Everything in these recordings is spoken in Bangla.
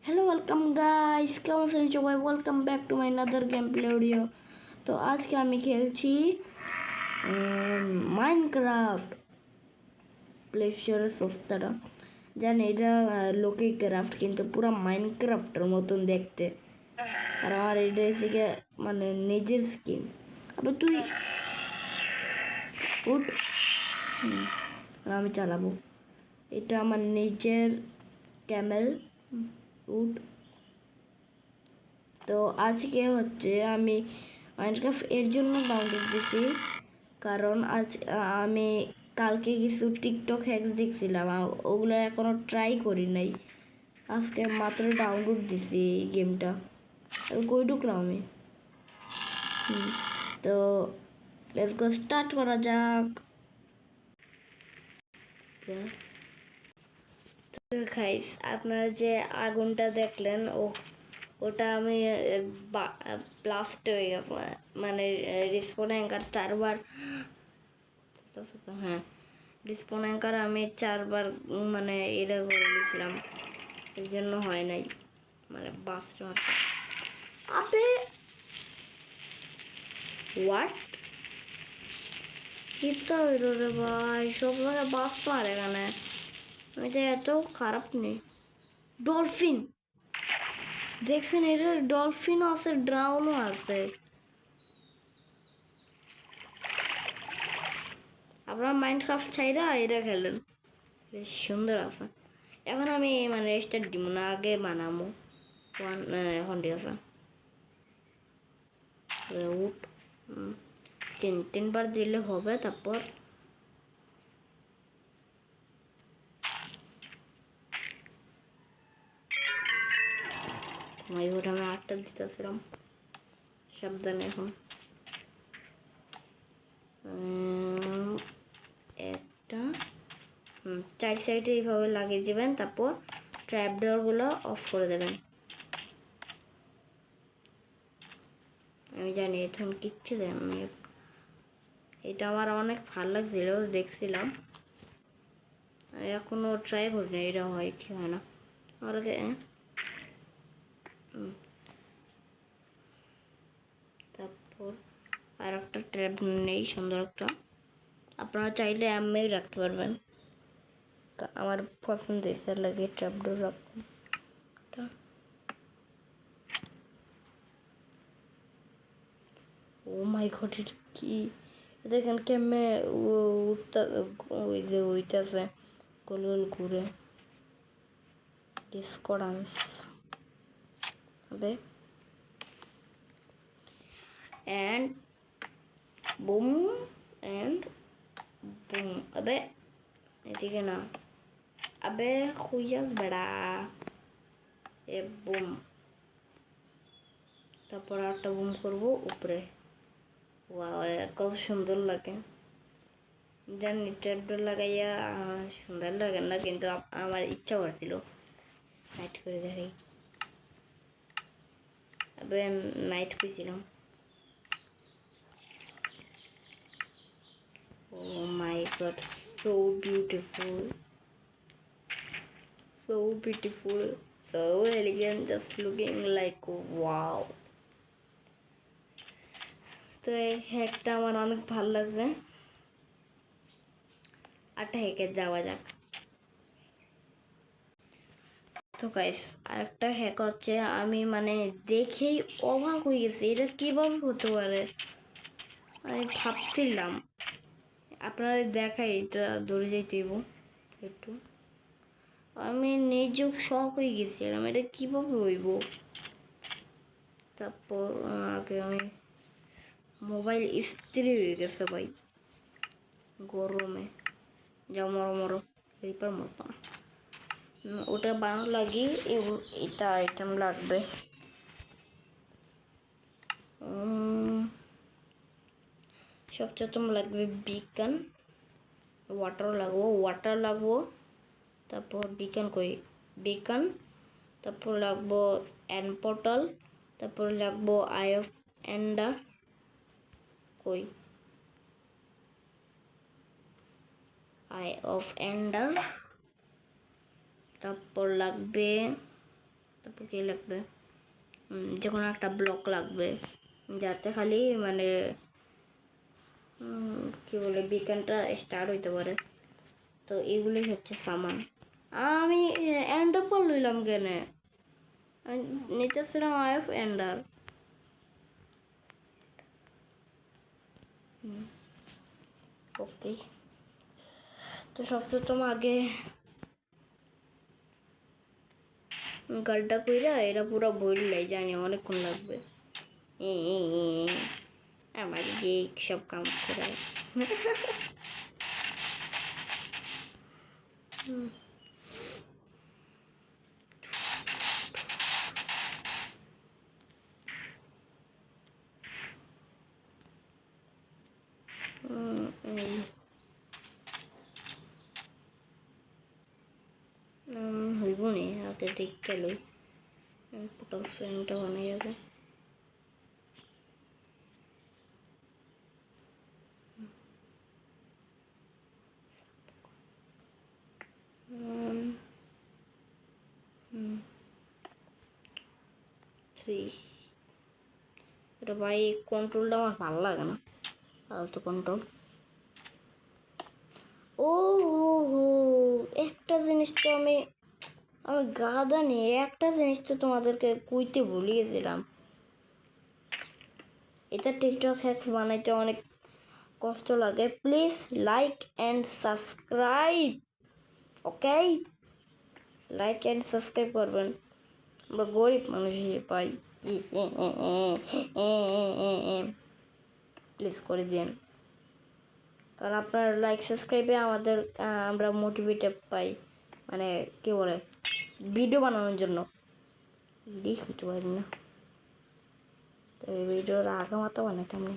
हेलो वेलकम गाइस, কেমন আছেন সবাই? Welcome back to my another game play video. তো আজকে আমি খেলছি মাইনক্রাফট। প্লে স্টোরে সস্তাটা জানি, এটা লোকে ক্রাফট, কিন্তু পুরো মাইনক্রাফটের মতন দেখতে। আর আমার এটা থেকে মানে নিজের স্কিন। আবার তুই উঠ, আমি চালাবো। এটা আমার নিজের ক্যামেল। উঠ। তো আজকে হচ্ছে আমি মাইনক্রাফট এর জন্য ডাউনলোড দিছি, কারণ আমি কালকে কিছু টিকটক হ্যাকস দেখছিলাম, ওগুলো এখনও ট্রাই করি নাই। আজকে মাত্র ডাউনলোড দিছি এই গেমটা। কই ঢুকলাম আমি? তো লেটস গো, স্টার্ট করা যাক। গাইস, আপনারা যে আগুনটা দেখলেন, ওটা আমি ব্লাস্ট হয়ে গেছে, মানে রিসপন অ্যাঙ্কার 4বার। হ্যাঁ, রিসপন অ্যাঙ্কার আমি 4বার মানে এটা করে দিয়েছিলাম, এর জন্য হয় নাই, মানে বাস্ট মারতে। আবে হোয়াট কিপটা হইল রে ভাই, সব জায়গায় বাস্ট মারে এখানে। এটা এত খারাপ নেই। ডলফিন দেখছেন? এটা ডলফিনও আছে, ড্রাউনও আছে। আপনারা মাইনক্রাফট ছাইরা এটা খেলেন, বেশ সুন্দর আছে। এখন আমি মানে স্টার্ট দিব না, আগে বানাবো। এখন ঠিক আছে, উঠ। 3বার দিলে হবে। তারপর আমি 8টা দিতেছিলাম, সাবধানে। এখন একটা 4 সাইডে এইভাবে লাগিয়ে দেবেন, তারপর ট্র্যাপ ডোরগুলো অফ করে দেবেন। আমি জানি এখন কিচ্ছু দেন। এটা আমার অনেক ভালো লাগছিল, দেখছিলাম, এখনো ট্রাই করি না এটা হয় কি হয় না। আমার তারপর আর একটা ট্র্যাপ নেই, সুন্দর একটা। আপনারা চাইলে এমনি রাখতে পারবেন, আমার পছন্দ এসে লাগে ট্র্যাপ ডোর রাখুন। ও মাই গড, এটা কি? দেখেন কেমনে উঠতে, ওই যে উইতেছে গোল গোল ঘুরে। ডিসকর্ডান্স হবে অ্যান্ড বুম অ্যান্ড বুম। আবে এদিকে না, আবে খুঁজা বেড়া। এ বুম, তারপর একটা বুম করবো উপরে। ওয়াও, কত সুন্দর লাগে। জানি ট্র্যাপডোর লাগাইয়া সুন্দর লাগে না, কিন্তু আমার ইচ্ছা করছিল নাইট করে দেখাই। আবে নাইট পেয়েছিলাম। Oh my god, so beautiful, so beautiful, so elegant, just looking like wow. তো এই হ্যাকটা আমার অনেক ভালো লাগছে। আরেকটা হ্যাকে যাওয়া যাক। তো গাইস, আরেকটা হ্যাক হচ্ছে, আমি মানে দেখেই অবাক হয়ে গেছি, এটা কিভাবে হতে পারে। আমি ভাবছিলাম আপনারা দেখাই, এটা দৌড়ে যাইতে একটু। আমি নিজেও শখ হয়ে গেছিলাম, এটা কীভাবে হইব। তারপর আগে আমি মোবাইল ইস্ত্রি হয়ে গেছে ভাই, গরমে যা মরো মরো হেল্পার মতো। ওটা বানানো লাগি, এটা আইটেম লাগবে। সবচেয়ে তোমার লাগবে বিকন, ওয়াটার লাগবো। তারপর বিকন কই, বিকন। তারপর লাগবো অ্যান পোর্টাল। তারপর লাগবো আই অফ এন্ডার। কই আই অফ এন্ডার। তারপর লাগবে তারপর কী লাগবে, যে কোনো একটা ব্লক লাগবে যাতে খালি মানে কী বলে বিজ্ঞানটা স্টার্ট হইতে পারে। তো এগুলোই হচ্ছে সামান। আমি এন্ডার পর লইলাম কেনে, নিতেছিলাম আইএফ এন্ডার। ওকে, তো সবচেয়ে আগে গাড্ডা কইরা এরা পুরো বললে জানি অনেকক্ষণ লাগবে। আমার যে সব কাম করে হইব নি, আগে দেখতে লই পোর্টাল ফ্রেমটা বানাই যাবে। এটা ভাই কন্ট্রোলটা আমার ভালো লাগে না, ফালতু কন্ট্রোল। ও হো, একটা জিনিস তো আমি গাদা নিয়ে একটা জিনিস তো তোমাদেরকে কইতে ভুলে গেছিলাম। এটা টিকটক হ্যাক্স বানাইতে অনেক কষ্ট লাগে। Please like and subscribe, okay? Like and subscribe করবেন, আমরা গরিব মানুষ পাই। প্লিজ করে দিন, কারণ আপনার লাইক সাবস্ক্রাইবে আমাদের আমরা মোটিভেটেড পাই, মানে কি বলে ভিডিও বানানোর জন্য। লিখতে পারি না তো এই ভিডিওর আগে মতো বানাইতাম না।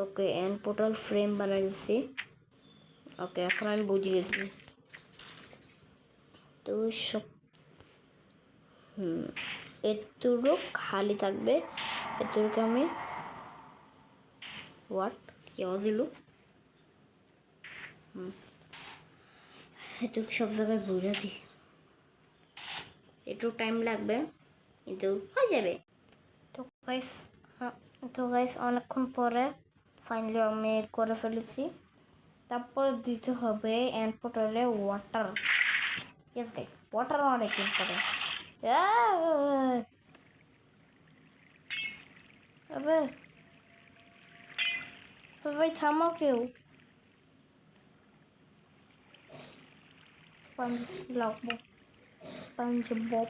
ওকে, এন্ড পোর্টাল ফ্রেম বানাই দিচ্ছি। ওকে, এখন আমি বুঝে গেছি। তো সব এতটুকু খালি থাকবে, এতটুকু আমি হোয়াট কি দিল এটুকু সব জায়গায় ভরে দিই। একটু টাইম লাগবে কিন্তু হয়ে যাবে। তো গাইস অনেকক্ষণ পরে ফাইনালি আমি করে ফেলেছি। তারপর দিতে হবে এন্ড পোর্টালে ওয়াটার। ইয়েস গাইস, ওয়াটার অনেক ইম্পর্টেন্ট। আবে ভাই থামো কেউ, স্পঞ্জ লাগবো, স্পঞ্জ বব।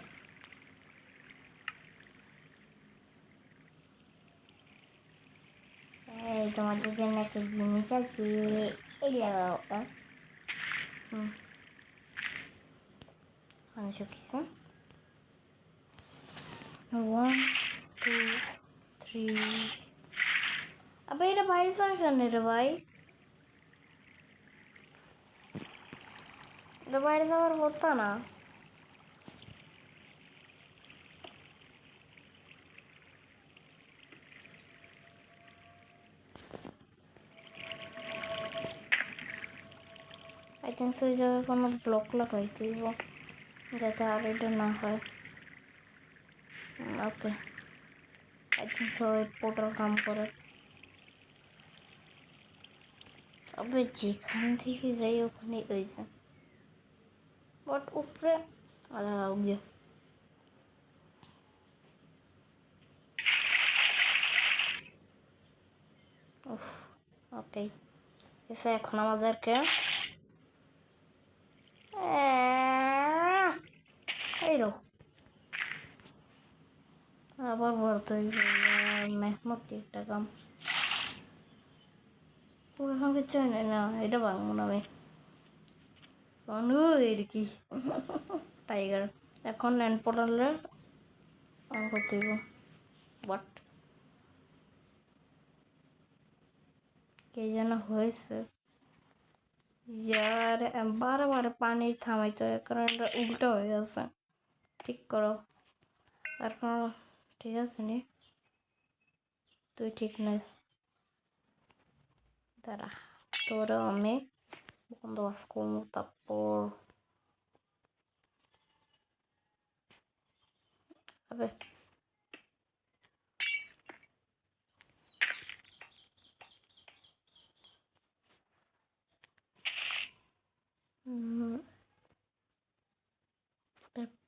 এই তোমাদের জন্য একটা জিনিস আছে, এই লাগাও। অনেক কিছু 1 2 3। আবে এটা বাইরে যাওয়ার কেন রে ভাই? এটা বাইরে যাওয়ার কথা না। আই থিঙ্ক ওই জায়গায় কোনো ব্লক লাগাই দিব যাতে আর এটা না হয়। ওকে, আই থিঙ্ক সবাই পোর্টাল কাম করে। তবে যেখান থেকে যাই ওখানে হয়েছে, বাট উপরে আলাদা গিয়ে ওকে। এসে এখন আমাদেরকে এইরো আবার বলতে মেহমতি একটা কাম এখন কিছু না, এটা ভাঙবো না আমি। এর কি টাইগার এখন ল্যান্ড পোর্টালে অন করতে হইব। বাট কে যেন হয়েছে यार, बारे बारे पानी থামাইতে হয় কারণ এটা উল্টো হয়ে গেছে। ঠিক করো আর কোনো ঠিক আছে নি, তুই ঠিক নাই। দাঁড়া, তোরা আমি বন্দোবস্ত করবো। তারপর আবে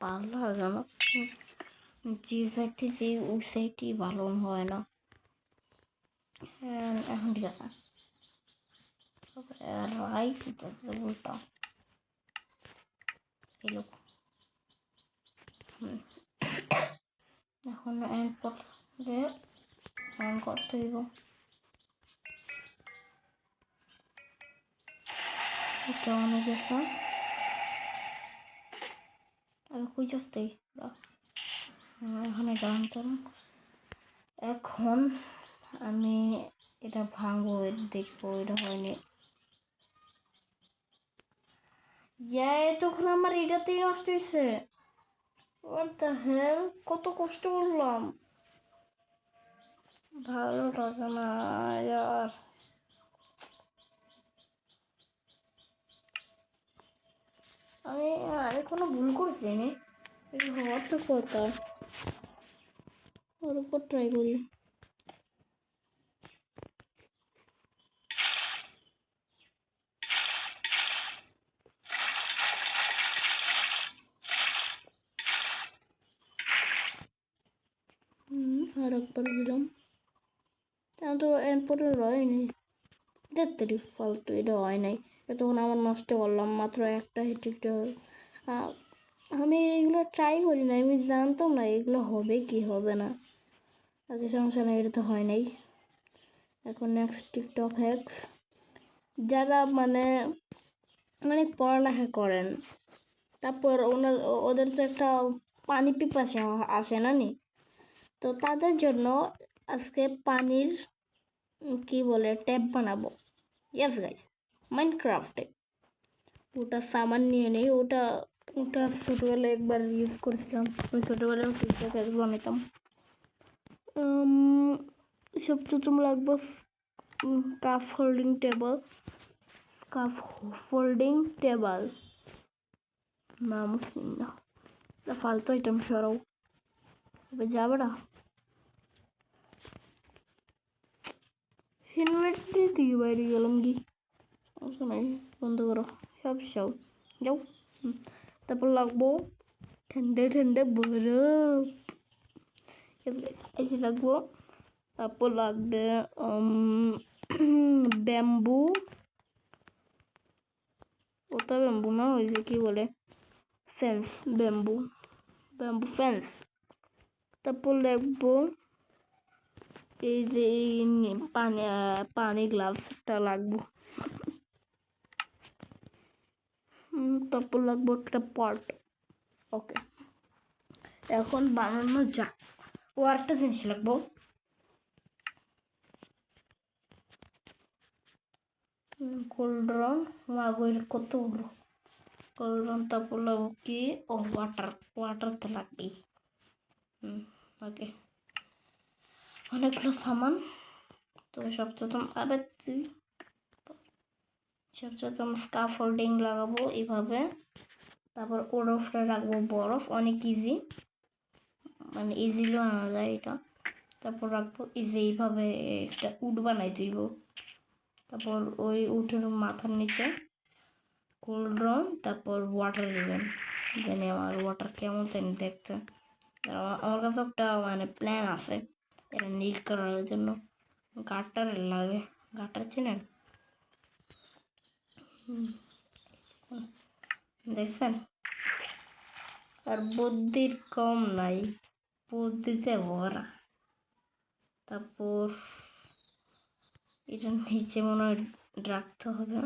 ভালো লাগে না, যে সাইড থেকে ওই সাইডই ভালো হয় না। হ্যাঁ এখন ঠিক আছে, রাইট উল্টা এলো। এখন এন্ড পরে অন করতে হইব। কেমন গেছে আমি কই যাচ্ছি এখন এটা আনতাম। এখন আমি এটা ভাঙবো, দেখবো এটা হয়নি। তখন আমার এটাতেই নষ্ট হয়েছে। What the hell? কত কষ্ট করলাম, ভালো লাগে না यार। আমি কোনো ভুল করছি না, এটা হওয়ার তো কথা। ওর উপর ট্রাই করি। আর একবার দিলাম, তো এরপরে হয়নি। দেখতে ফালতু, এটা হয় নাই। তখন আমার নষ্ট করলাম মাত্র একটা হিটে। আমি এগুলো ট্রাই করি না, আমি জানতাম না এগুলো হবে কি হবে না। আগে সমস্যা না, এটা তো হয় নাই। এখন নেক্সট টিকটক হ্যাক্স, যারা মানে মানে পড়ালেখা করেন, তারপর ওদের তো একটা পানি পিপাসা আসে না নি, তো তাদের জন্য আজকে পানির কি বলে ট্যাপ বানাবো। ইয়েস গাইস, মাইনক্রাফটে ওটা সামান নিয়ে নেই। ওটা ওটা ছোটোবেলায় একবার ইউজ করেছিলাম। ওই ছোটোবেলায় টিকটক হ্যাক্স বানাতাম। সবচেয়ে লাগবে cup holding table, cup folding table না মুসলিম না, ফালতু আইটেম সরাও। এবার যাবে না ইনভার্টার থেকে বাইরে গেলাম কি নাই, বন্ধ করো সব সব যাও। তারপর লাগবো ঠান্ডা ঠান্ডা বরফ, এসে লাগবো। তারপর লাগবে ব্যাম্বু, ওটা ব্যাম্বু না, ওই যে কি বলে ফেন্স, ব্যাম্বু ব্যাম্বু ফেন্স। তারপর লাগবো এই যে পানি পানি গ্লাসটা লাগবো। তারপর লাগবো একটা পট। ওকে, এখন বানানো যাক। ও আরেকটা জিনিস লাগবো, কোল্ড্রন মাগর কত কোল্ড্রন। তারপর লাগবো কি, ও ওয়াটার, ওয়াটার তো লাগবেই। ওকে, অনেকগুলো সামান। তো সবচেয়ে আবার সবচেয়ে স্কাফ হোল্ডিং লাগাবো এইভাবে। তারপর ওর উপরে রাখবো বরফ, অনেক ইজি, মানে ইজিলি আনা যায় এটা। তারপর রাখবো ইজি এইভাবে একটা উড বানাই দিব। তারপর ওই উটের মাথার নিচে কোল্ড্রন, তারপর ওয়াটার দিবেন। জানি আমার ওয়াটার কেমন চাই দেখতে। আমার কাছে একটা মানে প্ল্যান আছে এটা নীল করার জন্য। গাটার লাগে, গাটার চেনেন দেখছেন। আর বুদ্ধির কম নাই, বুদ্ধিতে ভরা। তারপর এটা নিচে মনে হয় রাখতে হবে।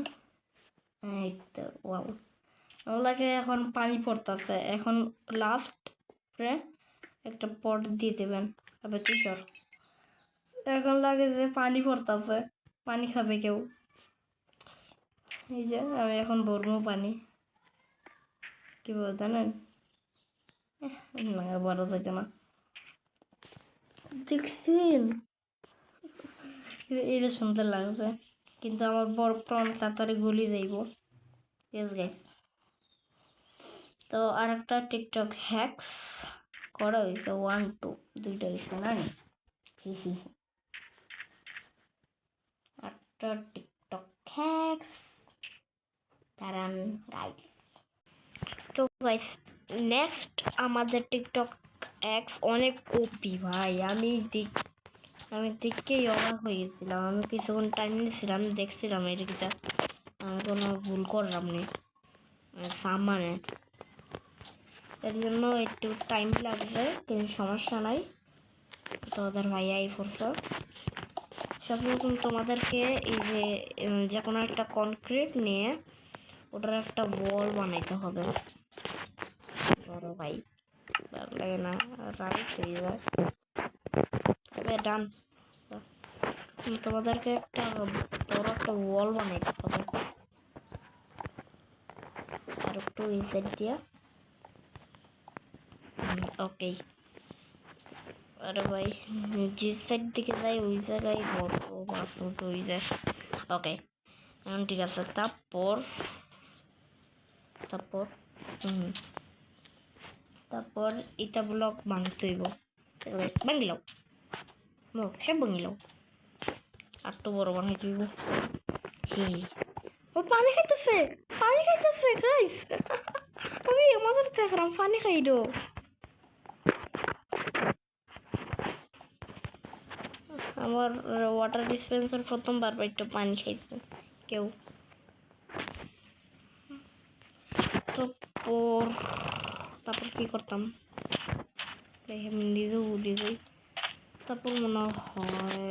এই তো ওয়াও, লাগে এখন পানি পড়তেছে। এখন লাস্ট একটা পট দিয়ে দেবেন। তবে কিশোর এখন লাগে যে পানি পড়তেছে, পানি খাবে কেউ। এই যে আমি এখন ভরবো পানি, কি বল জানেন, না বড় যাইতে না। দেখছেন এটা সুন্দর লাগছে, কিন্তু আমার বড় প্রাণ তাড়াতাড়ি গলি যাইব। তো আর একটা টিকটক হ্যাক্স কটা হয়েছে? 1 2 দুইটা হয়েছে না? হি হি হি। একটা টিকটক হ্যাক্স দাঁড়ান গাইস। তো গাইস নেক্সট আমাদের টিকটক হ্যাক্স অনেক ওপি ভাই। আমি দেখেই অবাক হয়ে গেছিলাম। আমি কিছুক্ষণ টাইম নিয়েছিলাম, দেখছিলাম এটা আমি কোনো ভুল করলাম না সামানে, এর জন্য একটু টাইম লাগবে, কিন্তু সমস্যা নাই। তোমাদের ভাইয়া এই পড়ছে। সর্বপ্রথম তোমাদেরকে এই যে কোনো একটা কনক্রিট নিয়ে ওটার একটা ওয়াল বানাইতে হবে। ধরো ভাই ভালো লাগে না, রাইট হয়ে যায়। তবে ডান। তোমাদেরকে একটা বড় একটা ওয়াল বানাইতে হবে, আর একটু এই সাইড দিয়ে। ওকে, আরে ভাই যে সাইড দিকে যাই ওই জায়গায় বড় বা ছোট হয়ে যায়। ওকে এখন ঠিক আছে। তারপর তারপর এটা ব্লক বানাতে হইব। ভাঙিলাও সব ভাঙিলাও, আর তো বড় বানাইতে হইব। ও পানি খাইতেছে গাইস। আমি মজার দেখলাম পানি খাইলো। আমার ওয়াটার ডিসপেন্সার প্রথমবার একটু পানি খাইছে কেউ। তারপর কি করতাম নিজেও ভুলে যাই। তারপর মনে হয়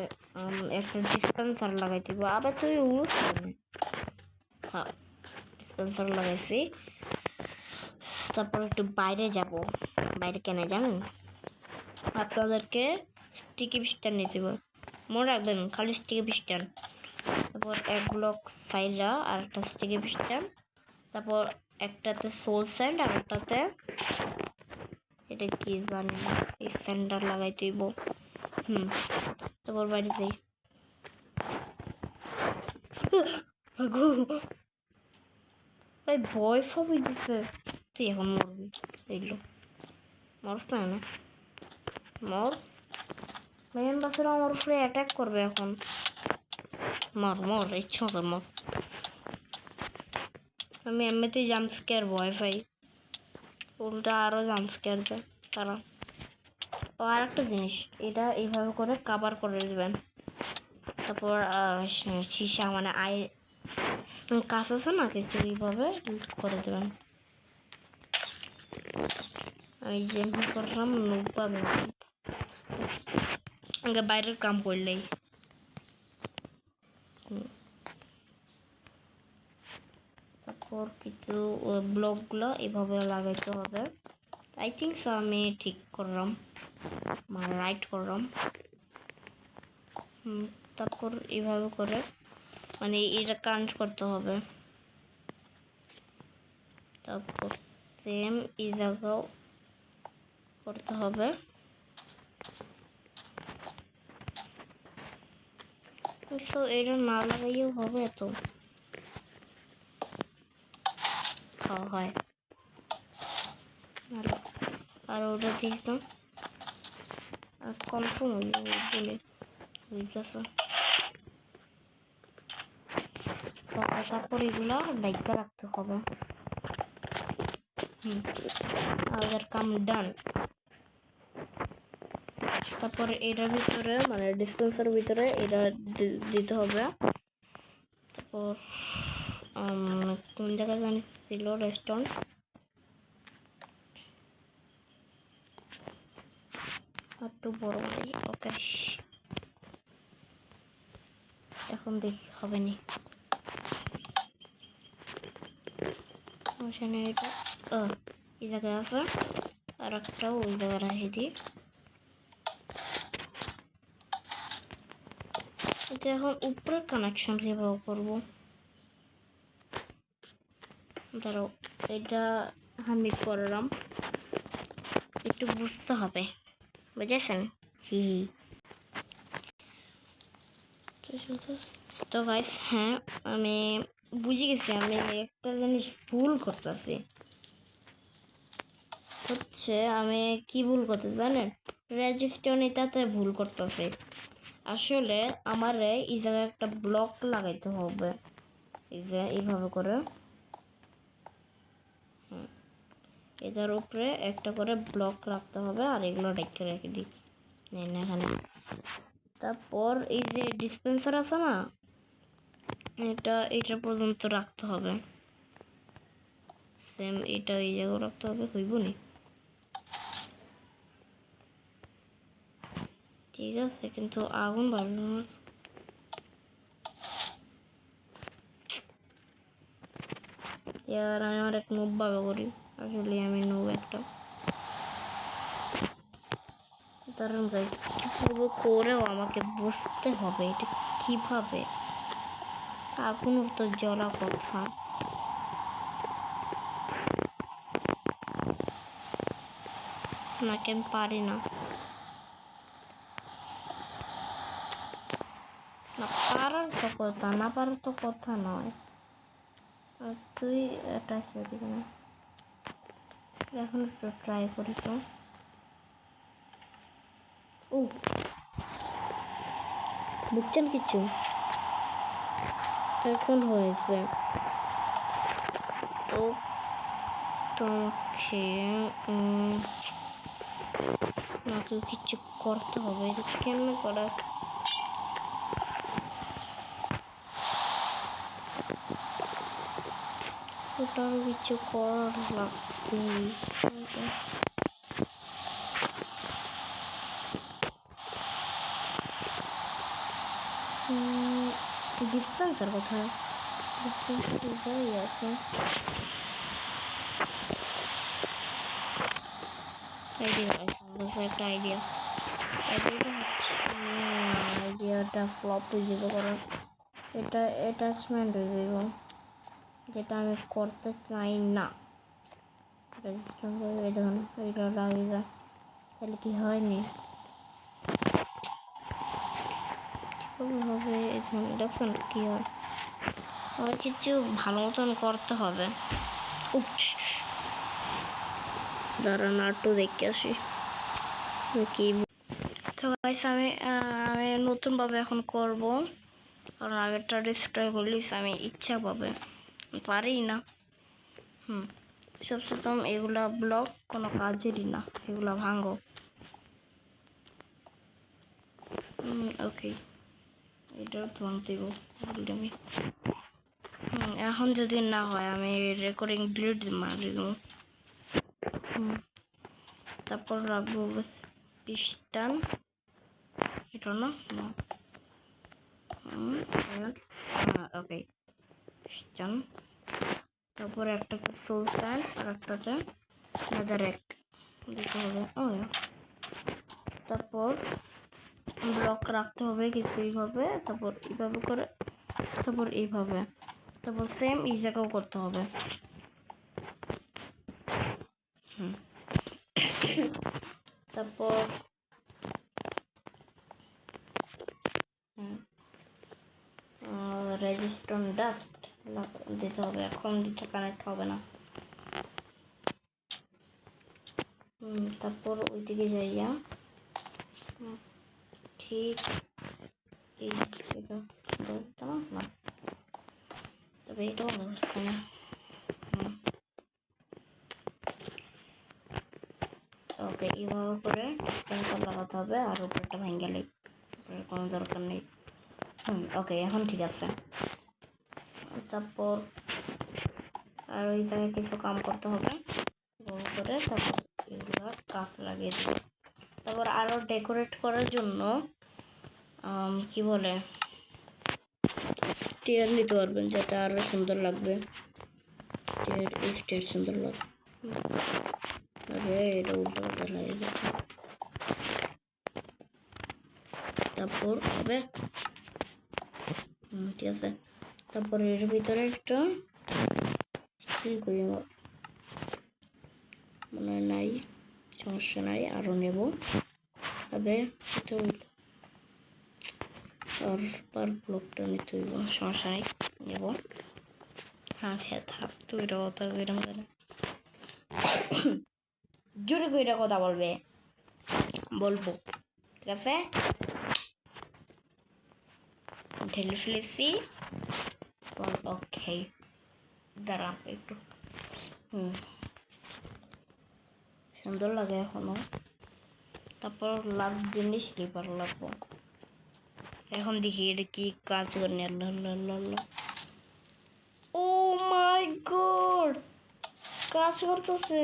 একটা ডিসপেন্সার লাগাই দিব। আবার তুই হ্যাঁ ডিসপেন্সার লাগাইছি। তারপর একটু বাইরে যাব। বাইরে কেন জানেন? আপনাদেরকে স্টিকি পিস্টান নিয়ে যাব। মনে রাখবেন খালি স্টিকি পিস্টান। তারপর এক ব্লক সাইডরা আর একটা স্টিকি পিস্টান। তারপর একটাতে সোল স্যান্ড আর একটাতে এটা কি জানি না, এই স্যান্ডার লাগাই দিব। তারপর বাইরে যাই। ভাই ভয় সবই দিচ্ছে। তুই এখন মরবি, এইলো মরস না না মর। মেন বাসেরা আমার উপরে অ্যাটাক করবে এখন। মর ইচ্ছা মতো মর। আমি এমনিতেই জাম্পস্কেয়ার ভয় পাই, উল্টা আরও জাম্পস্কেয়ার দেয় তারা। আর একটা জিনিস, এটা এইভাবে করে কাভার করে দেবেন। তারপর সীসা মানে কাজ আছে না কিছু, এইভাবে করে দেবেন। আমি যেমনি করলাম নুব পাবে আগে বাইরের কাম করলেই। তারপর কিছু ব্লকগুলো এভাবে লাগাইতে হবে। আই থিঙ্ক সো আমি ঠিক করলাম, মানে রাইট করলাম। তারপর এভাবে করে মানে এটা কানেক্ট করতে হবে। তারপর সেম এই জায়গাও করতে হবে। তো এটা না লাগাইও হবে তো হয়। আর ওটা দেখতাম আর কনফার্ম বলে বুঝতেছে। তারপর এগুলো ডাইকা রাখতে হবে। আমাদের কাম ডান। তারপর এটার ভিতরে মানে ডিসপেন্সার ভিতরে এটা দিতে হবে। তারপর কোন জায়গায় জানি ছিল রেস্টুরেন্ট, একটু বড় বাড়ি। ওকে এখন দেখি হবে নি। এটা এই জায়গায় আছে, আর একটাও ওই জায়গায় রেখে দিই। এটা এখন উপরের কানেকশন কিভাবে করবো? ধরো এটা আমি করলাম, একটু বুঝতে হবে, বুঝেছেন? তো গাইস হ্যাঁ আমি বুঝে গেছি আমি একটা জিনিস ভুল করতেছি। হচ্ছে আমি কি ভুল করতে জানেন, রেজিস্ট্রেশন এটাতে ভুল করতেছে। আসলে আমার এই জায়গায় একটা ব্লক লাগাইতে হবে, এই যে এইভাবে করে এটার উপরে একটা করে ব্লক রাখতে হবে, আর এগুলো রেখে রেখে দিই এখানে। তারপর এই যে ডিসপেন্সার আছে না, এটা পর্যন্ত রাখতে হবে, সেম এটা এই জায়গায় রাখতে হবে, হইব নি? ঠিক আছে, কিন্তু আগুন বাড়লো না। এবার আমি আমার এক নোব ভাবে করি, আসলে আমি নোব একটা। কারণ কিভাবে করেও আমাকে বুঝতে হবে এটা কিভাবে। আগুন তো জ্বলা কথা, নাকি আমি পারি না। না পারার তো কথা, না পারার তো কথা নয়। আর তুই এটা সেদিকে না, এখন একটু ট্রাই করি তো। ও বুঝছেন কিছু এখন হয়েছে তো, তোমাকে নাকি কিছু করতে হবে, এটা কেমন করা? ওটার কিছু করার লাগবে। ডিসপেন্সার কোথায়? ডিসপেন্সার আছে। একটা আইডিয়াটা ফ্লপ হয়ে যাবে, কারণ এটা অ্যাটাচমেন্ট হয়ে যাবে, যেটা আমি করতে চাই না। দেখুন এটা লাগিয়ে যায়, তাহলে কি হয়নি হবে? দেখুন কি হয়, আমার কিছু ভালো মতন করতে হবে। দাঁড়ান একটু দেখে আসি কি। তো গাইস আমি নতুনভাবে এখন করব, কারণ আগেরটা ডিসপ্লে করলিস আমি ইচ্ছা পাবে পারি না। সবসময় এগুলা ব্লক কোনো কাজেরই না, এগুলা ভাঙো। ওকে, এটাও তো ভাঙতে আমি। এখন যদি না হয় আমি রেকর্ডিং ডিলিট মারি দেবো। তারপর রাখবো পিস্টন, এটা না ওকে পিস্টন। তারপর একটাতে সোল স্যান্ড আর একটাতে নেদার এক দিতে হবে। তারপর ব্লক রাখতে হবে কিছু এইভাবে, তারপর এইভাবে করে, তারপর এইভাবে, তারপর সেম এই জায়গাও করতে হবে। তারপর রেজিস্ট্রেশন ডাস্ট দিতে হবে, এখন দিতে কানেক্ট হবে না। তারপর ওইদিকে যাইয়া ঠিক এই না, তবে এটাও ব্যবস্থা না। ওকে, এইভাবে করে পেন্সিল লাগাতে হবে, আর উপরটা ভেঙ্গেলেই, কোনো দরকার নেই। ওকে এখন ঠিক আছে। তারপর আর ওই জায়গায় কিছু কাম করতে হবে করে, তারপর এগুলো কাপ লাগিয়ে দেবো। তারপর আরও ডেকোরেট করার জন্য কি বলে স্টেয়ার নিতে পারবেন, যাতে আরও সুন্দর লাগবে। স্টেয়ার সুন্দর লাগবে। তবে এটা উল্টো পাল্টা লাগে যাবে। তারপর হবে ঠিক আছে। তারপর এর ভিতরে একটা স্টিল করি, মনে নাই, সমস্যা নাই, আরও নেব। তবে আর পার ব্লকটা নিতে হইব, সমস্যা নাই, নেব। হ্যাঁ থাক, তুই এটা কথা এরকম করে জোরে করে কথা বলবে, বলবো, ঠিক আছে? ঢেলে ফেলেছি। ওকে, দাঁড়া একটু। সুন্দর লাগে এখনো। তারপর লাস্ট জিনিস স্লিপার লাগবো। এখন দেখি এটা কি কাজ করে। ও মাই গড, কাজ করতেছে।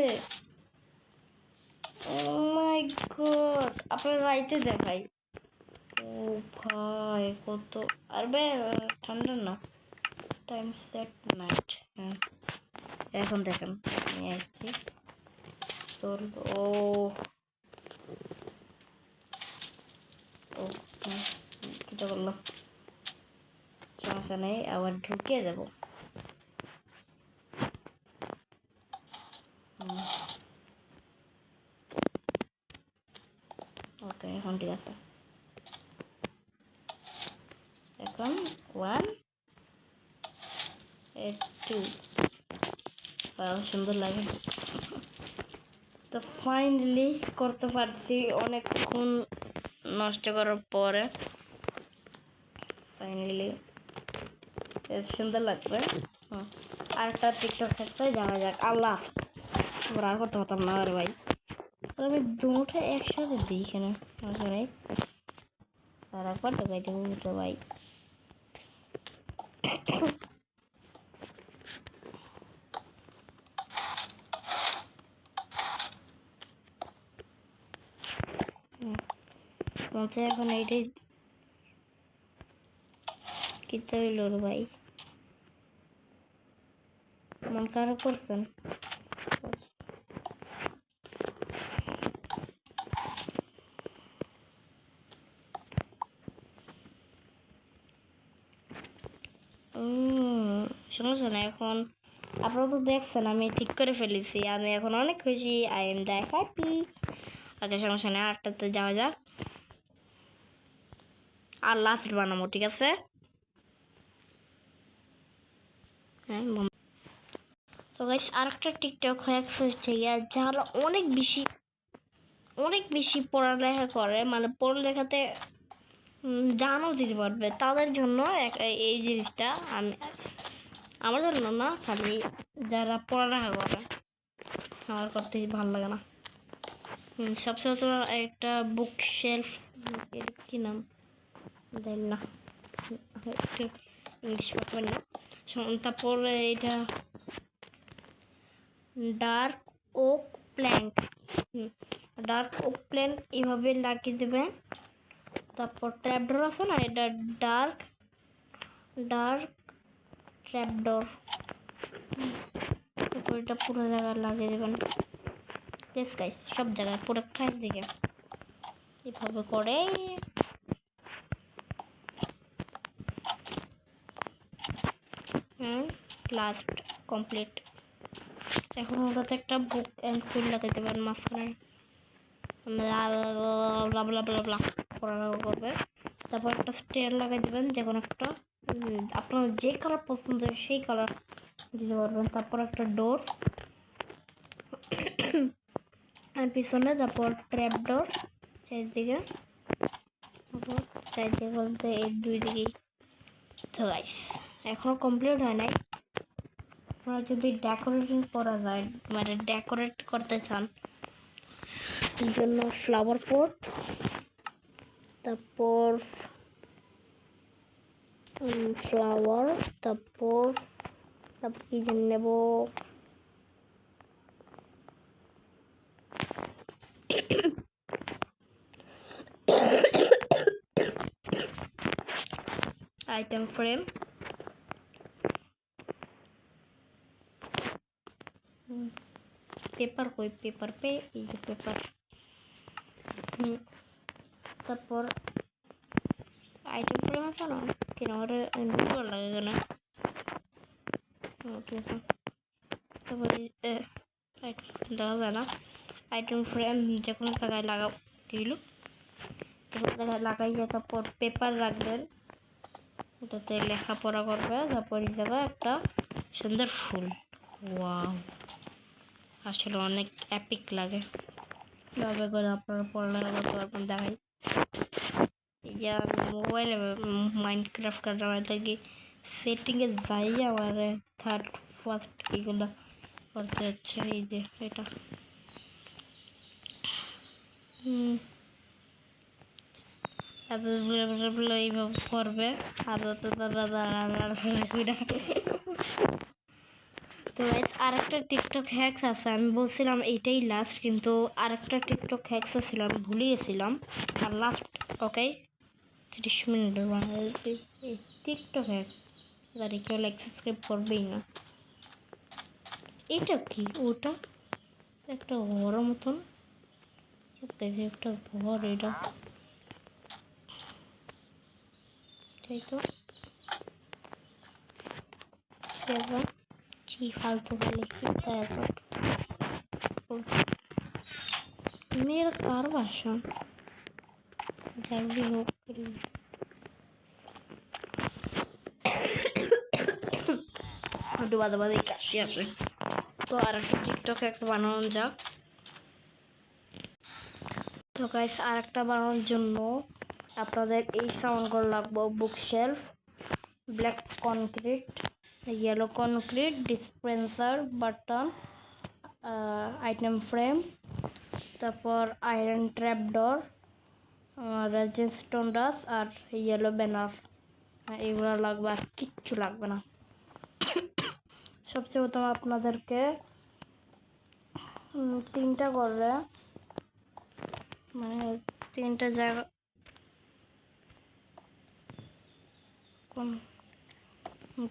ও মাই গড, আপনার রাইতে দেখাই। ও ভাই কত, আর বে ঠান্ডা না, টাইম সেট নাইট। হ্যাঁ এখন দেখেন নিয়ে আসছি। ও কিটা করলো, সমস্যা নেই, আবার ঢুকিয়ে দেব। ওকে এখন ঠিক আছে। এখন 1 2 সুন্দর লাগে। তো ফাইনালি করতে পারছি অনেকক্ষণ নষ্ট করার পরে। ফাইনালি সুন্দর লাগবে। আর একটা টিকটক থাকতে যাওয়া যাক। আল্লাহ, আর করতে পারতাম না আর ভাই, আমি দুটো একসাথে দিই কেন নেই। আর একবার দেখাই দেবো তো ভাই। মনে এখন এইটাই কিনতে হইল রে ভাই, মন খারাপ করছেন। সমস্যা না, এখন আপনারা তো দেখছেন আমি ঠিক করে ফেলেছি। আমি এখন অনেক খুশি, আই এম দ্য হ্যাপি। ওকে সমস্যা নেই, আটটাতে যাওয়া যাক। আর লাস্ট বানাবো, ঠিক আছে? হ্যাঁ, তো গাইস আরেকটা টিকটক হচ্ছে যারা অনেক বেশি পড়ালেখা করে, মানে পড়ালেখাতে জানও দিতে পারবে, তাদের জন্য এই জিনিসটা। আমার জন্য না, খালি যারা পড়ালেখা করে, আমার করতে ভালো লাগে না। সবসময় তো একটা বুক শেলফ, কি নাম দেন না, ইংলিশ পাবেন না। তারপর এটা dark oak plant, dark oak plant এইভাবে লাগিয়ে দেবেন। তারপর ট্র্যাপডোর আছে না, এটা ডার্ক ট্র্যাপডোর, তারপর এটা পুরো জায়গায় লাগিয়ে দেবেন। সব জায়গায় পুরো চারিদিকে এভাবে করে। Last complete. এখন ওটাতে একটা বুক অ্যান্ড ফুল লাগাতে পারেন মাঝখানে, পড়ালেখা করবে। তারপর একটা স্টেয়ার লাগাই দেবেন, যে কোনো একটা আপনার যে কালার পছন্দ সেই কালার দিতে পারবেন। তারপর একটা ডোর আর পিছনে, তারপর ট্র্যাপ ডোর চারিদিকে, চারিদিকে বলতে এই দুই দিকেই। তো গাইস এখনো কমপ্লিট হয় নাই। আপনারা যদি ডেকোরেশন করা যায়, মানে ডেকোরেট করতে চান, এই জন্য ফ্লাওয়ার পট, তারপর ফ্লাওয়ার, তারপর কি যেন নেব, আইটেম ফ্রেম, পেপার কই, পেপার পে, এই যে পেপার। তারপর আইটেম ফ্রেম আছে না, কেন ওটা ভালো লাগে কেন। তারপরে দেখা যায় না, আইটেম ফ্রেম যে কোনো জায়গায় লাগাও দিল, যে কোনো জায়গায় লাগাইয়া তারপর পেপার রাখবেন, ওটাতে লেখাপড়া করবে। তারপর এই জায়গায় একটা সুন্দর ফুল, ওয়াও আসলে অনেক এপিক লাগে। তবে করে আপনারা পড়ালেখা করতে পারবেন। দেখাই যে আমি মোবাইলে মাইনক্রাফট কাটার লাগে সেটিংয়ে যাই আমার থার্ড ফার্স্ট এগুলো করতে হচ্ছে। এই যে এটা এইভাবে করবে তো আরেকটা টিকটক হ্যাক্স আছে, আমি বলছিলাম এইটাই লাস্ট, কিন্তু আরেকটা টিকটক হ্যাক্স ছিল আমি ভুলে গেছিলাম। আর লাস্ট ওকে 30 মিনিট বাংলাদেশে এই টিকটক হ্যাক্স তাদের কেউ লাইক সাবস্ক্রাইব করবেই না। এটা কি ওটা একটা ঘরের মতন, একটা ঘর এটা, তাই তো কি ফালতু বলে মেয়ের কার বাসা যাই হোক একটু বাদে বাদে কাশি আসে। তো আর একটা টিকটক একটা বানানো যাক। তো গাইস আর একটা বানানোর জন্য আপনাদের এই সাউন্ডগুলো লাগবে: বুক shelf, black concrete, yellow concrete, dispenser button, item frame, তারপর আয়রন ট্র্যাপ ডোর, রেজিস্টন ডাস আর ইয়েলো ব্যানার। এগুলো লাগবে, আর কিচ্ছু লাগবে না। সবচেয়ে প্রথম আপনাদেরকে 3টা করলে মানে 3টা জায়গা কোন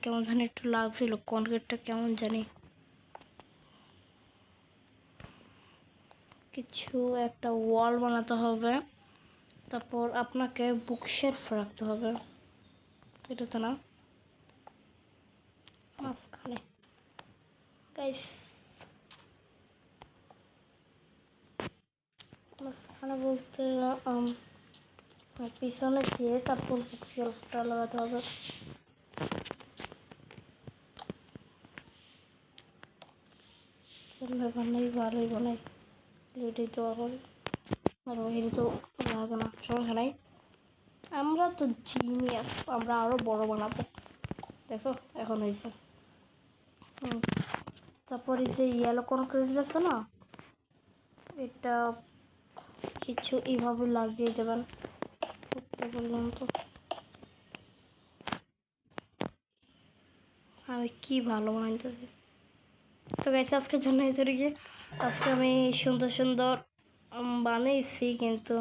কেমন জানি একটু লাগছিল, কনক্রিটটা কেমন জানি কিছু একটা ওয়াল বানাতে হবে। তারপর আপনাকে বুকশেলফ রাখতে হবে, এটা তো না মাঝখানে গাইস, মাঝখানে বলতে পিছনে দিয়ে তারপর বুকশেলফটা লাগাতে হবে। বানাই ভালোই বানাই লেডি তো এখন আর ওই তো লাগে না, সমস্যা নাই। আমরা তো জিনিয়াস, আমরা আরো বড় বানাবো। দেখো এখন হয়েছে। তারপর এই যে ইয়েলো কনক্রিট আছে না, এটা কিছু এইভাবে লাগিয়ে দেবেন পর্যন্ত। আমি কি ভালো বানাইতেছি। তো গাইস আজকের জন্য যে আজকে আমি সুন্দর সুন্দর বানাইছি, কিন্তু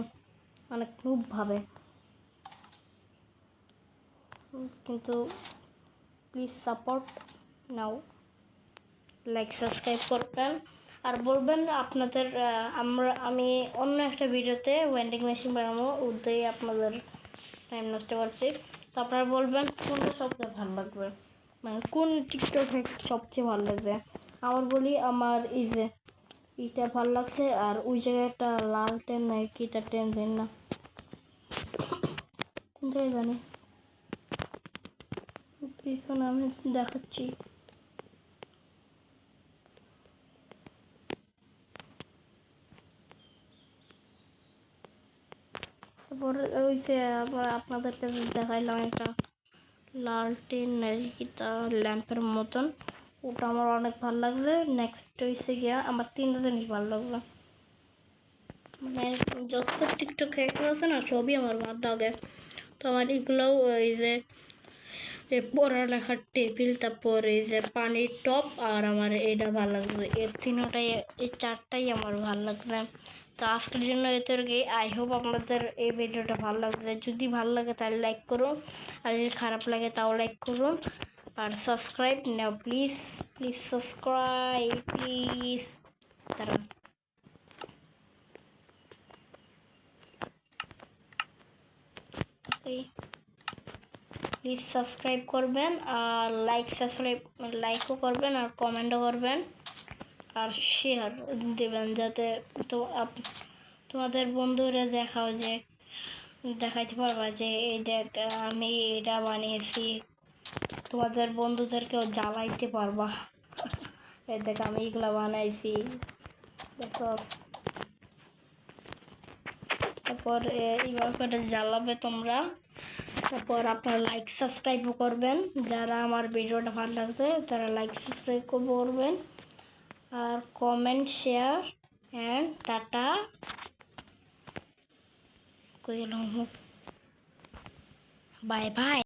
অনেক খুবভাবে, কিন্তু please support now, like subscribe করবেন আর বলবেন আপনাদের আমি অন্য একটা ভিডিওতে ওয়েন্ডিং মেশিন বানাবো, ওটাই আপনাদের টাইম নষ্ট করছি। তো আপনারা বলবেন কোনটা সবচেয়ে ভালো লাগবে, মানে কোন টিকটক সবচেয়ে ভালো লাগবে। আমার বলি আমার এই যে এইটা ভালো লাগছে, আর ওই জায়গায় একটা লাল টেন নাই কি তার টেন দেন না কোন জায়গায় জানি পিছনে আমি দেখাচ্ছি। তারপর ওই যে আপনাদেরকে দেখাইলাম একটা লালটেন নারিকিতা ল্যাম্পের মতন, ওটা আমার অনেক ভালো লাগছে। নেক্সট হয়েছে গিয়া আমার 3টা জিনিস ভালো লাগলো, মানে যত টিকটক আছে না সবই আমার ভালো লাগে। তো আমার এগুলোও এই যে পড়ালেখার টেবিল, তারপর এই যে পানির টপ, আর আমার এটা ভালো লাগছে। এর 3টাই এই 4টাই আমার ভালো লাগছে। তো আজকের জন্য এতটুকুই। আই হোপ আপনাদের এই ভিডিওটা ভালো লাগছে। যদি ভালো লাগে তাহলে লাইক করুন, আর যদি খারাপ লাগে তাও লাইক করুন, আর subscribe now please, please subscribe please. দাঁড়ান ওকে, প্লিজ সাবস্ক্রাইব করবেন আর লাইকও করবেন আর কমেন্টও করবেন আর শেয়ার দেবেন, যাতে তো তোমাদের বন্ধুরা দেখাইতে পারবা যে এই দেখ আমি এটা বানিয়েছি, তোমাদের বন্ধুদেরকেও জ্বালাইতে পারবা। এই দেখ আমি এগুলা বানাইছি দেখো। তারপর এইভাবে করে জ্বালাবে তোমরা। তারপর আপনারা লাইক সাবস্ক্রাইবও করবেন, যারা আমার ভিডিওটা ভালো লাগছে তারা লাইক সাবস্ক্রাইব করবেন, আর comment share and tata. Bye by.